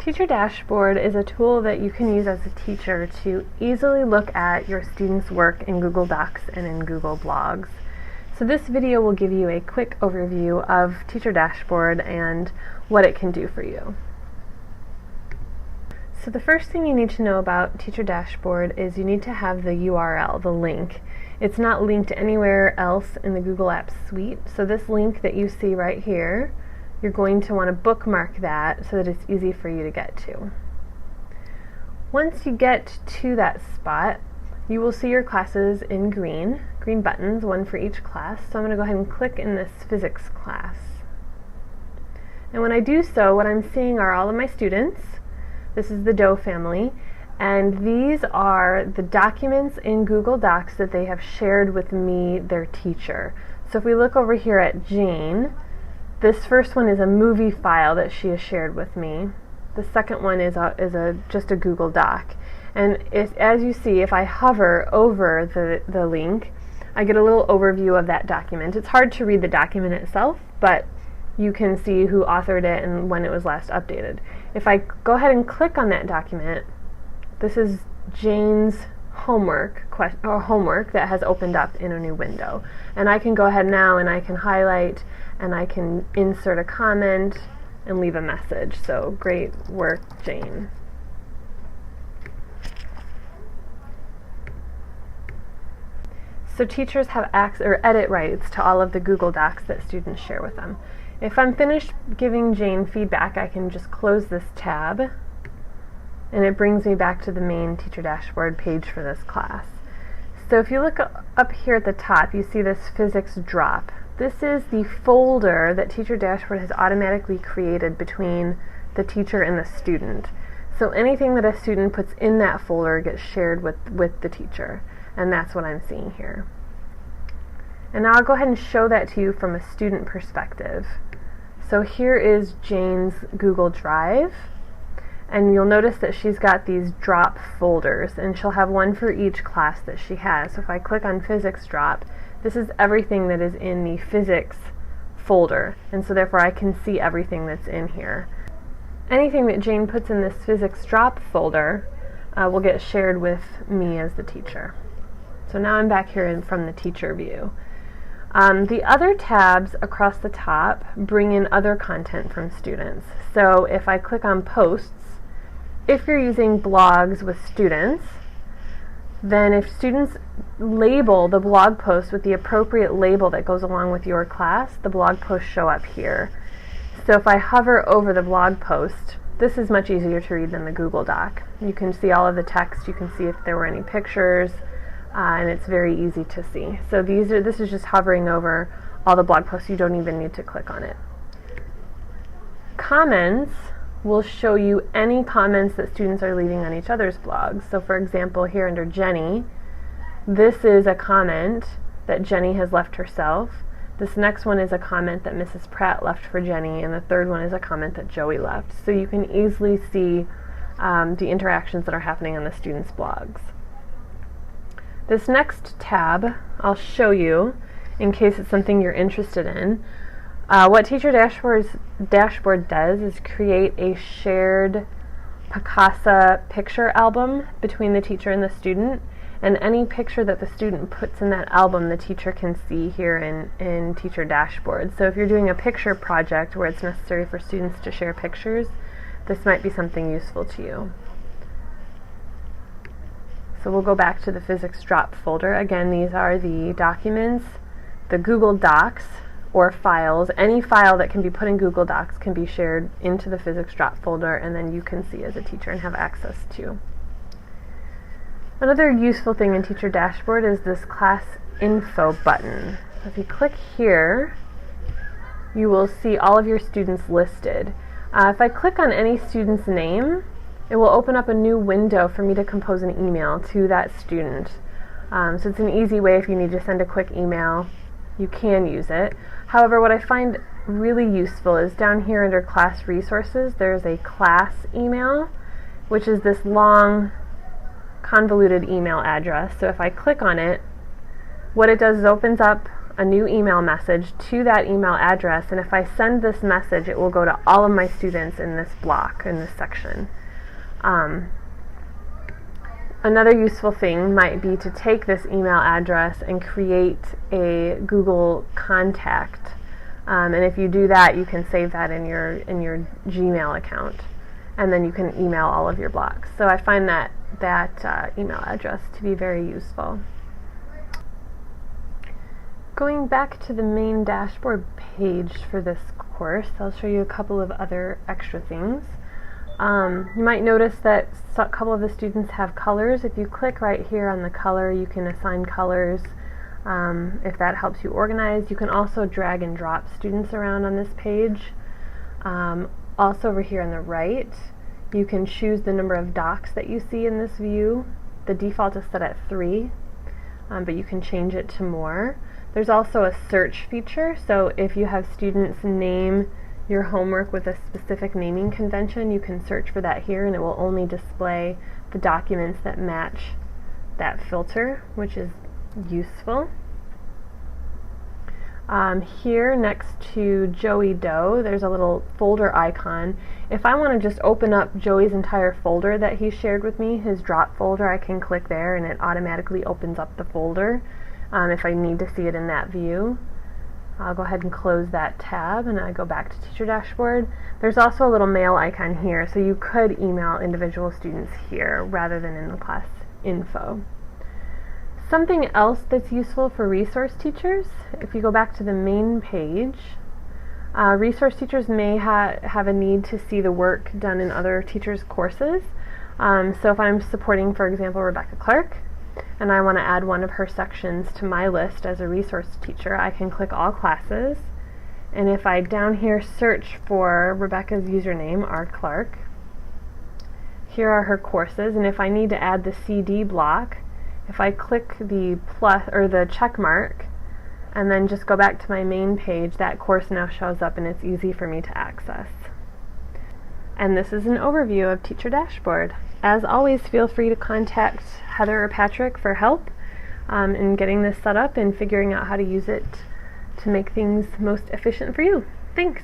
Teacher Dashboard is a tool that you can use as a teacher to easily look at your students' work in Google Docs and in Google Blogs. So this video will give you a quick overview of Teacher Dashboard and what it can do for you. So the first thing you need to know about Teacher Dashboard is you need to have the URL, the link. It's not linked anywhere else in the Google Apps suite, so this link that you see right here, you're going to want to bookmark that so that it's easy for you to get to. Once you get to that spot, you will see your classes in green buttons, one for each class. So I'm going to go ahead and click in this physics class. And when I do so, what I'm seeing are all of my students. This is the Doe family, and these are the documents in Google Docs that they have shared with me, their teacher. So if we look over here at Jane, this first one is a movie file that she has shared with me. The second one is just a Google Doc. And as you see, if I hover over the link, I get a little overview of that document. It's hard to read the document itself, but you can see who authored it and when it was last updated. If I go ahead and click on that document, this is Jane's homework that has opened up in a new window. And I can go ahead now and I can highlight and I can insert a comment and leave a message. So, great work, Jane. So teachers have access or edit rights to all of the Google Docs that students share with them. If I'm finished giving Jane feedback, I can just close this tab, and it brings me back to the main Teacher Dashboard page for this class. So if you look up here at the top, you see this physics drop. This is the folder that Teacher Dashboard has automatically created between the teacher and the student. So anything that a student puts in that folder gets shared with the teacher, and that's what I'm seeing here. And now I'll go ahead and show that to you from a student perspective. So here is Jane's Google Drive, and you'll notice that she's got these drop folders, and she'll have one for each class that she has. So if I click on Physics Drop, this is everything that is in the Physics folder, and so therefore I can see everything that's in here. Anything that Jane puts in this Physics Drop folder will get shared with me as the teacher. So now I'm back here from the teacher view. The other tabs across the top bring in other content from students. So if I click on Posts, if you're using blogs with students, then if students label the blog post with the appropriate label that goes along with your class, the blog posts show up here. So if I hover over the blog post, this is much easier to read than the Google Doc. You can see all of the text, you can see if there were any pictures, and it's very easy to see. So this is just hovering over all the blog posts. You don't even need to click on it. Comments will show you any comments that students are leaving on each other's blogs. So for example, here under Jenny, this is a comment that Jenny has left herself. This next one is a comment that Mrs. Pratt left for Jenny, and the third one is a comment that Joey left. So you can easily see the interactions that are happening on the students' blogs. This next tab I'll show you in case it's something you're interested in. What Teacher Dashboard does is create a shared Picasa picture album between the teacher and the student, and any picture that the student puts in that album the teacher can see here in Teacher Dashboard. So if you're doing a picture project where it's necessary for students to share pictures, this might be something useful to you. So we'll go back to the Physics Drop folder. Again, these are the documents, the Google Docs, or files. Any file that can be put in Google Docs can be shared into the Physics Drop folder, and then you can see as a teacher and have access to. Another useful thing in Teacher Dashboard is this Class Info button. If you click here, you will see all of your students listed. If I click on any student's name, it will open up a new window for me to compose an email to that student. So it's an easy way if you need to send a quick email, you can use it. However, what I find really useful is down here under Class Resources, there's a class email, which is this long, convoluted email address. So if I click on it, what it does is opens up a new email message to that email address, and if I send this message, it will go to all of my students in this block, in this section. Another useful thing might be to take this email address and create a Google contact. And if you do that, you can save that in your Gmail account, and then you can email all of your blocks. So I find that email address to be very useful. Going back to the main dashboard page for this course, I'll show you a couple of other extra things. You might notice that a couple of the students have colors. If you click right here on the color, you can assign colors if that helps you organize. You can also drag and drop students around on this page. Also over here on the right, you can choose the number of docs that you see in this view. The default is set at 3, but you can change it to more. There's also a search feature, so if you have students name your homework with a specific naming convention, you can search for that here, and it will only display the documents that match that filter, which is useful. Here next to Joey Doe, there's a little folder icon. If I want to just open up Joey's entire folder that he shared with me, his drop folder, I can click there and it automatically opens up the folder if I need to see it in that view. I'll go ahead and close that tab and I go back to Teacher Dashboard. There's also a little mail icon here, so you could email individual students here rather than in the class info. Something else that's useful for resource teachers, if you go back to the main page, resource teachers may have a need to see the work done in other teachers' courses. So if I'm supporting, for example, Rebecca Clark, and I want to add one of her sections to my list as a resource teacher, I can click All Classes, and if I down here search for Rebecca's username, R. Clark, here are her courses, and if I need to add the CD block, if I click the plus or the check mark and then just go back to my main page, that course now shows up and it's easy for me to access. And this is an overview of Teacher Dashboard. As always, feel free to contact Heather or Patrick for help in getting this set up and figuring out how to use it to make things most efficient for you. Thanks!